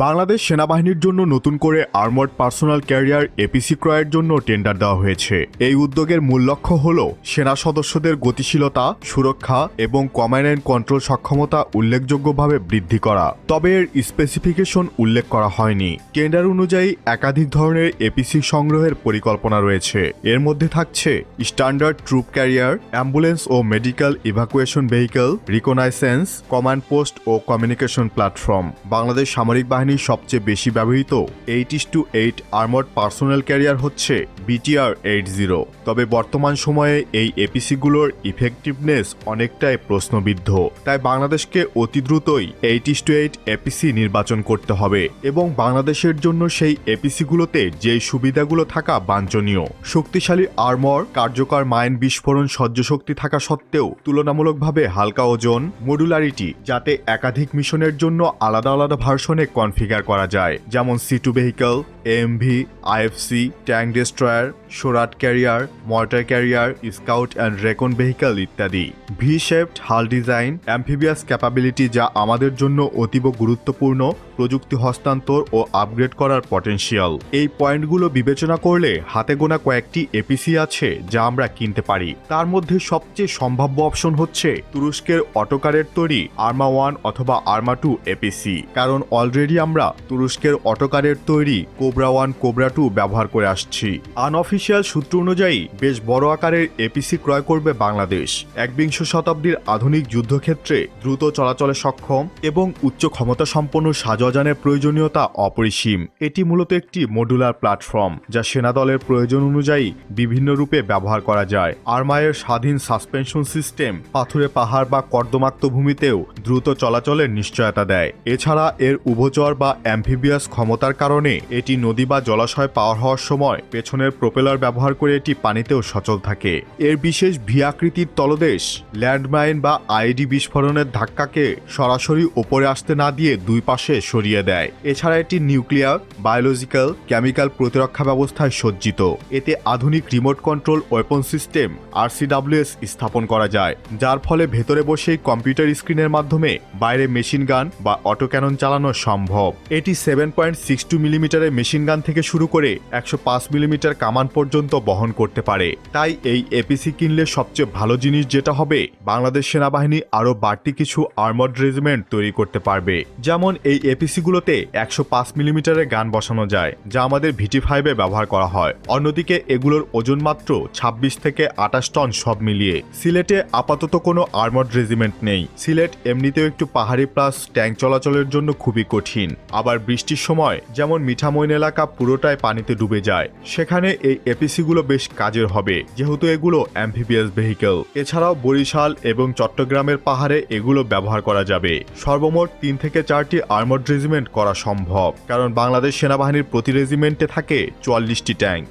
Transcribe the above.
বাংলাদেশ সেনাবাহিনীর জন্য নতুন করে আর্মড পার্সোনাল ক্যারিয়ার এপিসি ক্রয়ের জন্য টেন্ডার দেওয়া হয়েছে। এই উদ্যোগের মূল লক্ষ্য হল সেনা সদস্যদের গতিশীলতা, সুরক্ষা এবং কমান্ড অ্যান্ড কন্ট্রোল সক্ষমতা উল্লেখযোগ্যভাবে বৃদ্ধি করা। তবে এর স্পেসিফিকেশন উল্লেখ করা হয়নি। টেন্ডার অনুযায়ী একাধিক ধরনের এপিসি সংগ্রহের পরিকল্পনা রয়েছে। এর মধ্যে থাকছে স্ট্যান্ডার্ড ট্রুপ ক্যারিয়ার, অ্যাম্বুলেন্স ও medical evacuation vehicle, reconnaissance, command post ও কমিউনিকেশন প্ল্যাটফর্ম। বাংলাদেশ সামরিক বাহিনীর সবচেয়ে বেশি ব্যবহৃত 8:8 আর্মড পার্সোনাল ক্যারিয়ার হচ্ছে BTR-80। তবে বর্তমান সময়ে এই এপিসিগুলোর ইফেক্টিভনেস অনেকটাই প্রশ্নবিদ্ধ। তাই বাংলাদেশকে অতি দ্রুতই 8:8 এপিসি নির্বাচন করতে হবে এবং বাংলাদেশের জন্য সেই এপিসিগুলোতে যেই সুবিধাগুলো থাকা বাঞ্ছনীয়। শক্তিশালী আর্মর, কার্যকর মাইন বিস্ফোরণ সহ্যশক্তি থাকা সত্ত্বেও তুলনামূলকভাবে হালকা ওজন, মডুলারিটি, যাতে একাধিক মিশনের জন্য আলাদা আলাদা ভার্সনে কনফিগার করা যায়, যেমন C2 vehicle, AMV, IFC, tank destroyer, সোরাট carrier, mortar carrier, scout and recon vehicle ইত্যাদি। V shaped hull design, amphibious capability, যা আমাদের জন্য অতীব গুরুত্বপূর্ণ, প্রযুক্তি হস্তান্তর ও আপগ্রেড করার পটেনশিয়াল। এই পয়েন্টগুলো বিবেচনা করলে হাতে গোনা কয়েকটি এপিসি আছে যা আমরা কিনতে পারি। তার মধ্যে সবচেয়ে সম্ভাব্য অপশন হচ্ছে তুরস্কের অটোকারের তৈরি আর্মা 1 অথবা আর্মা 2 এপিসি, কারণ অলরেডি আমরা তুরস্কের অটোকারের তৈরি কোবরা 1, কোবরা 2 ব্যবহার করে আসছি। আনঅফিসিয়াল সূত্র অনুযায়ী বেশ বড় আকারের এপিসি ক্রয় করবে বাংলাদেশ। একবিংশ শতাব্দীর আধুনিক যুদ্ধক্ষেত্রে দ্রুত চলাচলে সক্ষম এবং উচ্চ ক্ষমতা সম্পন্ন সাজোয়াজানের প্রয়োজনীয়তা অপরিসীম। এটি মূলত একটি মডুলার প্ল্যাটফর্ম যা সেনাদলের প্রয়োজন অনুযায়ী বিভিন্ন রূপে ব্যবহার করা যায়। আর্মায়ের স্বাধীন সাসপেনশন সিস্টেম পাথুরে পাহাড় বা কর্দমাক্ত ভূমিতেও দ্রুত চলাচলের নিশ্চয়তা দেয়। এছাড়া এর উভচর বা অ্যাম্ফিবিয়াস ক্ষমতার কারণে এটি নদী বা জলাশয় পার হওয়ার সময় পেছনের প্রোপেলার ব্যবহার করে এটি পানিতেও সচল থাকে। এর বিশেষ ভি আকৃতির তলদেশ ল্যান্ডমাইন বা আইডি বিস্ফোরণের ধাক্কাকে সরাসরি ওপরে আসতে না দিয়ে দুই পাশে সরিয়ে দেয়। এছাড়া এটি নিউক্লিয়ার, বায়োলজিক্যাল, কেমিক্যাল প্রতিরক্ষা ব্যবস্থায় সজ্জিত। এতে আধুনিক remote control weapon system RCWS স্থাপন করা যায়, যার ফলে ভেতরে বসেই কম্পিউটার স্ক্রিনের মাধ্যমে বাইরে মেশিন গান বা অটো ক্যানন চালানো সম্ভব। এটি 7.62 মিলিমিটারের মেশিন গান থেকে শুরু করে 105 মিলিমিটার কামান পর্যন্ত বহন করতে পারে। তাই এই এপিসি কিনলে সবচেয়ে ভালো জিনিস যেটা হবে, বাংলাদেশ সেনাবাহিনী আরও বাড়তি কিছু আর্মড রেজিমেন্ট তৈরি করতে পারবে। যেমন এই এপিসিগুলোতে 105 মিলিমিটারের গান বসানো যায়, যা আমাদের VT5-এ ব্যবহার করা হয়। অন্যদিকে এগুলোর ওজন মাত্র 26 থেকে 28 টন সব মিলিয়ে। সিলেটে আপাতত কোনো আর্মড রেজিমেন্ট নেই। সিলেট এমনিতেও একটু পাহাড়ি প্লাস ট্যাঙ্ক চলাচলের জন্য খুবই কঠিন। আবার বৃষ্টির সময় যেমন মিঠামইন এলাকা পুরোটাই পানিতে ডুবে যায়, সেখানে এই এপিসিগুলো বেশ কাজের হবে, যেহেতু এগুলো অ্যাম্ফিবিয়াস ভেহিকল। এছাড়াও বরিশাল এবং চট্টগ্রামের পাহাড়ে এগুলো ব্যবহার করা যাবে। সর্বমোট 3 থেকে 4টি আর্মড রেজিমেন্ট করা সম্ভব, কারণ বাংলাদেশ সেনাবাহিনীর প্রতি রেজিমেন্টে থাকে 44টি ট্যাঙ্ক।